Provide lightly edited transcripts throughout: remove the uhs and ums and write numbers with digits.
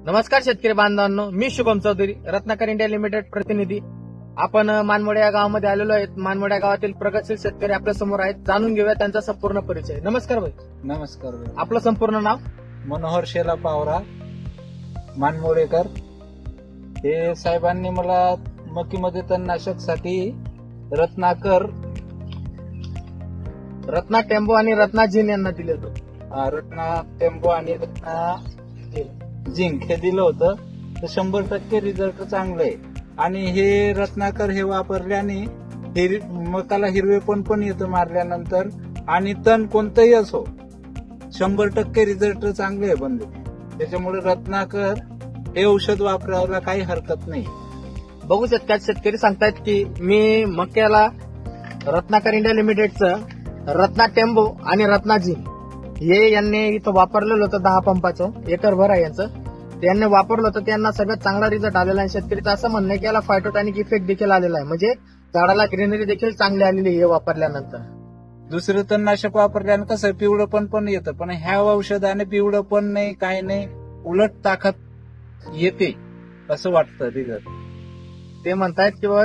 नमस्कार शेतकरी बांधवांनो, मी शुभम चौधरी, रत्नाकर इंडिया लिमिटेड प्रतिनिधी. आपण मानमोड या गावामध्ये आलेलो आहेत. मानमोड या गावातील प्रगतशील शेतकरी आपल्या समोर आहेत. जाणून घेऊया त्यांचा संपूर्ण परिचय. नमस्कार भाई. नमस्कार. आपलं संपूर्ण नाव? मनोहर शेला पावरा, मानमोडेकर. हे साहेबांनी मला मकीमध्ये तणनाशकसाठी रत्नाकर, रत्ना टेम्बो आणि रत्ना झिन यांना दिले होते. रत्ना टेम्पो आणि रत्ना झिंक हे दिलं होतं. तर 100% रिझल्ट चांगलं आहे. आणि हे रत्नाकर हे वापरल्याने मकाला हिरवेपण पण येतं मारल्यानंतर. आणि तण कोणतंही असो 100% रिझल्ट चांगले आहे बंधू. त्याच्यामुळे रत्नाकर हे औषध वापरायला काही हरकत नाही. बघू शकतात शेतकरी सांगतायत की मी मक्याला रत्नाकर इंडिया लिमिटेडचं रत्ना टेम्बो आणि रत्ना झिन हे यांनी इथं वापरलेलं होतं 10 पंपाचं एकरभर आहे यांचं. त्यांनी वापरलं होतं, त्यांना सगळ्यात चांगला रिझल्ट आलेला आहे. शेतकरीचं असं म्हणणं आहे की याला फायटोटॅनिक इफेक्ट देखील आलेला आहे, म्हणजे झाडाला ग्रीनरी देखील चांगली आलेली आहे हे वापरल्यानंतर. दुसरं तणनाशक वापरल्यानं कसं पिवळं पण येतं, पण ह्या औषधाने पिवळं पण नाही, काही नाही, उलट ताकद येते असं वाटतं रिझल्ट. ते म्हणतायत की बाबा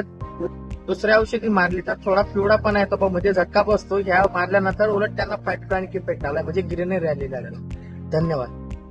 दुसऱ्या औषधी मारली तर थोडा पिवळा पण येतो, पण म्हणजे झटका बसतो. ह्या मारल्यानंतर उलट त्यांना फायटोटॅनिक इफेक्ट आलाय, म्हणजे ग्रीनरी आलेली आहे. धन्यवाद.